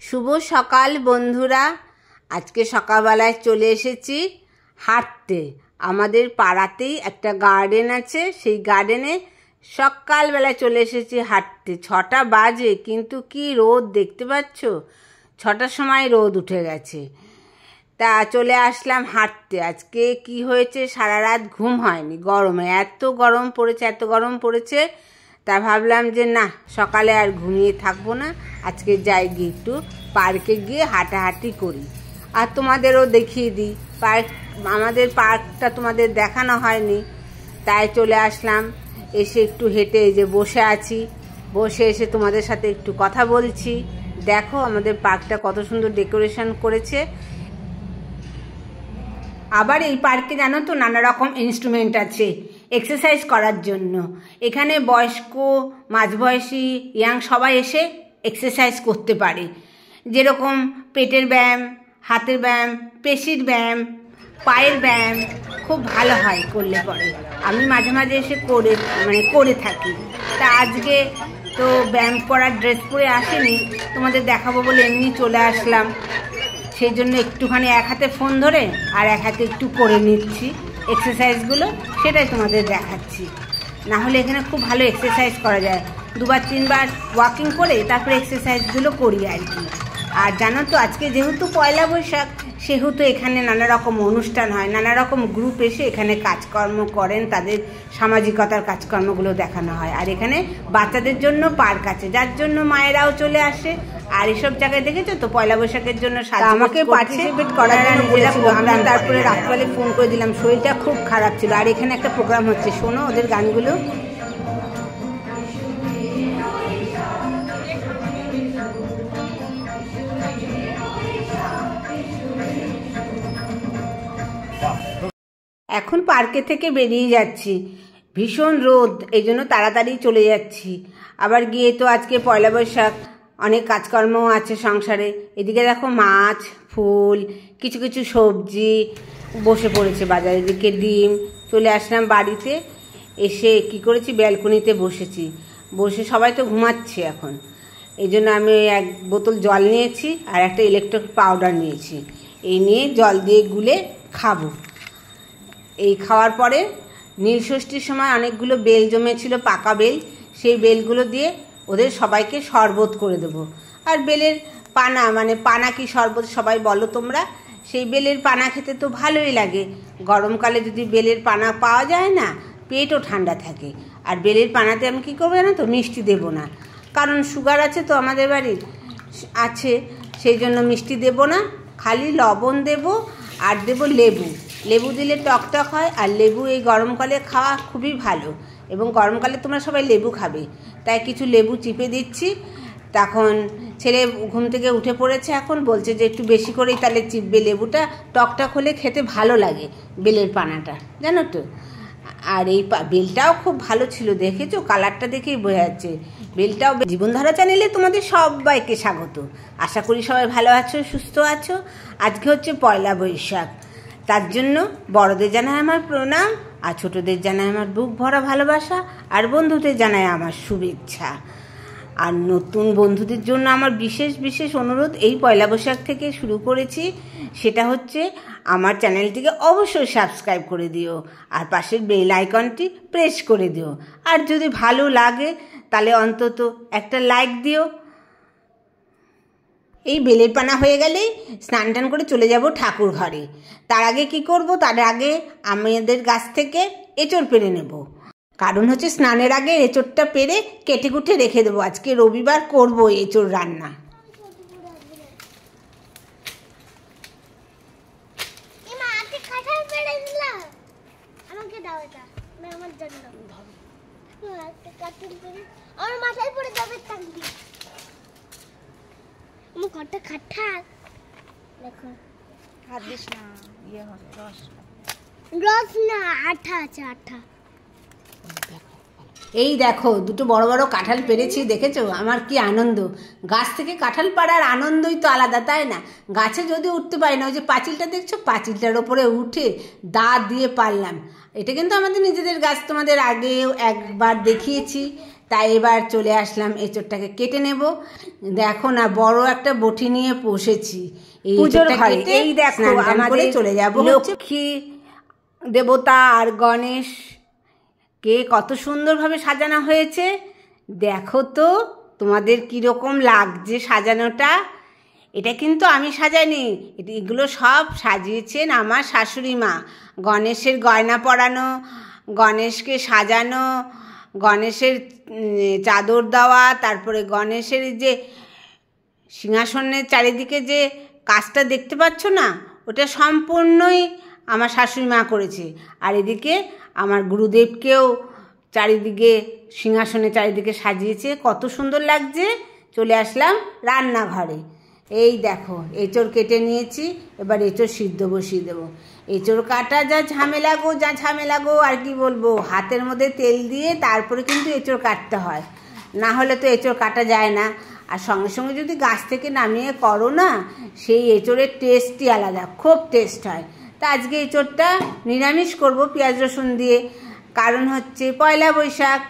শুভ সকাল বন্ধুরা। আজকে সকালবেলায় চলে এসেছি হাঁটতে। আমাদের পাড়াতেই একটা গার্ডেন আছে, সেই গার্ডেনে সকালবেলায় চলে এসেছি হাঁটতে। 6টা বাজে, কিন্তু কি রোদ দেখতে পাচ্ছ, 6টার সময় রোদ উঠে গেছে। তা চলে আসলাম হাঁটতে। আজকে কি হয়েছে, সারা রাত ঘুম হয়নি, গরমে এত গরম পড়েছে। তা ভাবলাম যে না, সকালে আর ঘুমিয়ে থাকবো না, আজকে যাই গিয়ে একটু পার্কে গিয়ে হাঁটাহাঁটি করি আর তোমাদেরও দেখিয়ে দিই। আমাদের পার্কটা তোমাদের দেখানো হয়নি, তাই চলে আসলাম। এসে একটু হেঁটে এই যে বসে আছি, বসে এসে তোমাদের সাথে একটু কথা বলছি। দেখো আমাদের পার্কটা কত সুন্দর ডেকোরেশন করেছে। আবার এই পার্কে জানো তো নানা রকম ইনস্ট্রুমেন্ট আছে এক্সারসাইজ করার জন্য। এখানে বয়স্ক, মাঝবয়সী, ইয়াং সবাই এসে এক্সারসাইজ করতে পারে। যেরকম পেটের ব্যায়াম, হাতের ব্যায়াম, পেশির ব্যায়াম, পায়ের ব্যায়াম খুব ভালো হয় করলে পরে। আমি মাঝে মাঝে এসে করে থাকি। তা আজকে তো ব্যায়াম করার ড্রেস পরে আসেনি, তোমাদের দেখাবো বলে এমনি চলে আসলাম। সেই জন্য একটুখানি এক হাতে ফোন ধরে আর এক হাতে একটু করে নিচ্ছি এক্সারসাইজগুলো, সেটাই তোমাদের দেখাচ্ছি। না হলে এখানে খুব ভালো এক্সারসাইজ করা যায়। 2-3 বার ওয়াকিং করে তারপরে এক্সারসাইজগুলো করি আর কি। আর জানো তো আজকে যেহেতু পয়লা বৈশাখ, সেহেতু এখানে নানা রকম অনুষ্ঠান হয়, নানা রকম গ্রুপ এসে এখানে কাজকর্ম করেন, তাদের সামাজিকতার কাজকর্মগুলো দেখানো হয়। আর এখানে বাচ্চাদের জন্য পার্ক আছে, যার জন্য মায়েরাও চলে আসে। আর এসব জায়গায় দেখেছো তো পয়লা বৈশাখের জন্য আমাকে পার্টিসিপেট করার জন্য বলেছিল। আমরা তারপরে রাত্রিবেলা ফোন করে দিলাম, শরীরটা খুব খারাপ ছিল। আর এখানে একটা প্রোগ্রাম হচ্ছে, শোনো ওদের গানগুলো। এখন পার্কে থেকে বেরিয়ে যাচ্ছি, ভীষণ রোদ, এই জন্য তাড়াতাড়ি চলে যাচ্ছি। আবার গিয়ে তো আজকে পয়লা বৈশাখ, অনেক কাজকর্মও আছে সংসারে। এদিকে দেখো মাছ, ফুল, কিছু কিছু সবজি বসে পড়েছে বাজারে। এদিকে ডিম। চলে আসলাম বাড়িতে, এসে কি করেছি, ব্যালকনিতে বসেছি। বসে সবাই তো ঘুমাচ্ছে এখন, এই জন্য আমি 1 বোতল জল নিয়েছি আর একটা ইলেকট্রিক পাউডার নিয়েছি। এই নিয়ে জল দিয়ে গুলে খাবো। এই খাওয়ার পরে নীলষষ্ঠীর সময় অনেকগুলো বেল জমেছিল, পাকা বেল, সেই বেলগুলো দিয়ে ওদের সবাইকে শরবত করে দেবো। আর বেলের পানা, পানা কি শরবত সবাই বলো তোমরা, সেই বেলের পানা খেতে তো ভালোই লাগে। গরমকালে যদি বেলের পানা পাওয়া যায় না, পেটও ঠান্ডা থাকে। আর বেলের পানাতে আমি কী করবো জানো তো, মিষ্টি দেবো না, কারণ সুগার আছে তো আমাদের বাড়ির আছে, সেই জন্য মিষ্টি দেবো না, খালি লবণ দেবো আর দেবো লেবু। লেবু দিলে টকটক হয়, আর লেবু এই গরমকালে খাওয়া খুবই ভালো, এবং গরমকালে তোমরা সবাই লেবু খাবে, তাই কিছু লেবু চিপে দিচ্ছি। তখন ছেলে ঘুম থেকে উঠে পড়েছে, এখন বলছে যে একটু বেশি করেই তাহলে চিপবে লেবুটা, টকটক হলে খেতে ভালো লাগে বেলের পানাটা, জানো তো। আর এই বেলটাও খুব ভালো ছিল, দেখেছো কালারটা দেখেই বোঝা যাচ্ছে। বেলটাও। জীবনধারা চ্যানেলে তোমাদের সবাইকে স্বাগত। আশা করি সবাই ভালো আছো, সুস্থ আছো। আজকে হচ্ছে পয়লা বৈশাখ, তার জন্য বড়দের জানায় আমার প্রণাম, আর ছোটদের জানায় আমার বুক ভরা ভালোবাসা, আর বন্ধুদের জানায় আমার শুভেচ্ছা। আর নতুন বন্ধুদের জন্য আমার বিশেষ বিশেষ অনুরোধ, এই পয়লা বৈশাখ থেকে শুরু করেছি, সেটা হচ্ছে আমার চ্যানেলটিকে অবশ্যই সাবস্ক্রাইব করে দিও, আর পাশের বেল আইকনটি প্রেস করে দিও। আর যদি ভালো লাগে তাহলে অন্তত একটা লাইক দিও। এই বেলের পানা হয়ে গেলেই স্নান টান করে চলে যাব ঠাকুর ঘরে। তার আগে কি করব, তার আগে আমাদের গাছ থেকে এঁচড় পেড়ে নেব, কারণ হচ্ছে স্নানের আগে এঁচড়টা পেড়ে কেটে কুটে রেখে দেবো। আজকে রবিবার করব এঁচড় রান্না। দেখো হাত দিস না, ইয়ে হবে রস না, আঠা আছে, আঠা। এই দেখো দুটো বড় বড় কাঁঠাল পেরেছি, দেখেছো আমার কি আনন্দ। গাছ থেকে কাঁঠাল পাড়ার আনন্দই তো আলাদা, তাই না? গাছে যদি উঠতে পারি না, ওই যে পাঁচিলটা দেখছো, পাঁচিলটার ওপরে উঠে দাঁত দিয়ে পারলাম। এটা কিন্তু আমাদের নিজেদের গাছ, তোমাদের আগেও একবার দেখিয়েছি তাই এবার চলে আসলাম এঁচোড়টাকে কেটে নেব। দেখো না, বড় একটা বটি নিয়ে বসেছি এই পুজোর ঘরে। এই দেখো আমাদের চলে যাব লক্ষ্মী দেবতা আর গণেশ কে কত সুন্দরভাবে সাজানো হয়েছে। দেখো তো তোমাদের কীরকম লাগছে সাজানোটা। এটা কিন্তু আমি সাজাইনি, এগুলো সব সাজিয়েছেন আমার শাশুড়ি মা। গণেশের গয়না পরানো, গণেশকে সাজানো, গণেশের চাদর দেওয়া, তারপরে গণেশের যে সিংহাসনের চারিদিকে যে কাজটা দেখতে পাচ্ছ না, ওটা সম্পূর্ণই আমার শাশুড়ি মা করেছে। আর এদিকে আমার গুরুদেবকেও চারিদিকে সিংহাসনের চারিদিকে সাজিয়েছে, কত সুন্দর লাগছে। চলে আসলাম রান্নাঘরে। এই দেখো এঁচোড় কেটে নিয়েছি, এবার এঁচোড় সিদ্ধ বসিয়ে দেবো। এঁচোড় কাটা যা ঝামেলা গো, আর কি বলবো, হাতের মধ্যে তেল দিয়ে তারপরে কিন্তু এঁচোড় কাটতে হয়, না হলে তো এঁচোড় কাটা যায় না। আর সঙ্গে সঙ্গে যদি গাছ থেকে নামিয়ে করো না, সেই এঁচোড়ের টেস্টই আলাদা, খুব টেস্ট হয়। তা আজকে এঁচোড়টা নিরামিষ করব পেঁয়াজ রসুন দিয়ে, কারণ হচ্ছে পয়লা বৈশাখ।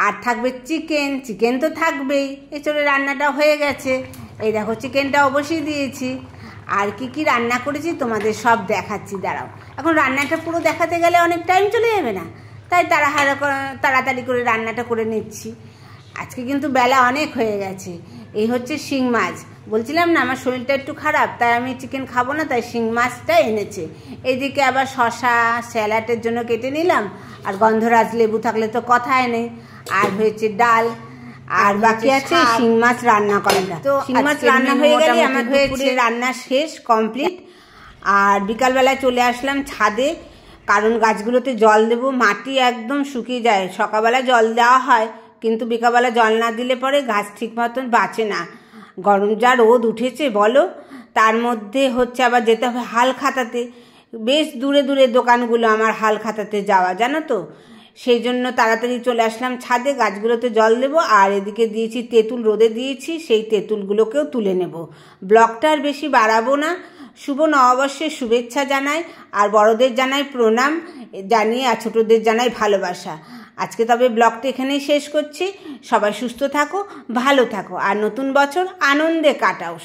আর থাকবে চিকেন তো থাকবেই। এঁচোড়ের রান্নাটা হয়ে গেছে, এই দেখো চিকেনটাও বসিয়ে দিয়েছি। আর কি রান্না করেছি তোমাদের সব দেখাচ্ছি, দাঁড়াও। এখন রান্নাটা পুরো দেখাতে গেলে অনেক টাইম চলে যাবে না, তাই তাড়াতাড়ি করে রান্নাটা করে নিচ্ছি। আজকে কিন্তু বেলা অনেক হয়ে গেছে। এই হচ্ছে শিং মাছ, বলছিলাম না আমার শরীরটা একটু খারাপ, তাই আমি চিকেন খাবো না, তাই শিং মাছটা এনেছে। এইদিকে আবার শশা স্যালাডের জন্য কেটে নিলাম, আর গন্ধরাজ লেবু থাকলে তো কথাই নেই। আর হয়েছে ডাল, আর বাকি আছে শিং মাছ রান্না করাটা। তো শিং মাছ রান্না হয়ে গেলে আমার হয়েছে রান্না শেষ, কমপ্লিট। আর বিকালবেলায় চলে আসলাম ছাদে, কারণ গাছগুলোতে জল দেবো। মাটি একদম শুকিয়ে যায়, সকালবেলা জল দেওয়া হয়, কিন্তু বিকালবেলা জল না দিলে পরে গাছ ঠিক মতন বাঁচে না। গরম যা রোদ উঠেছে বলো, তার মধ্যে হচ্ছে আবার যেতে হবে হালখাতাতে। বেশ দূরে দূরে দোকানগুলো আমার হালখাতাতে যাওয়া, জানো তো। সেই জন্য তাড়াতাড়ি চলে আসলাম ছাদে, গাছগুলোতে জল দেবো। আর এদিকে দিয়েছি তেঁতুল, রোদে দিয়েছি, সেই তেঁতুলগুলোকেও তুলে নেব। ব্লগটা আর বেশি বাড়াবো না। শুভ নববর্ষের শুভেচ্ছা জানাই, আর বড়দের জানাই প্রণাম জানিয়ে, আর ছোটদের জানাই ভালোবাসা। আজকে তবে ব্লগটা এখানেই শেষ করছি। সবাই সুস্থ থাকো, ভালো থাকো, আর নতুন বছর আনন্দে কাটাও।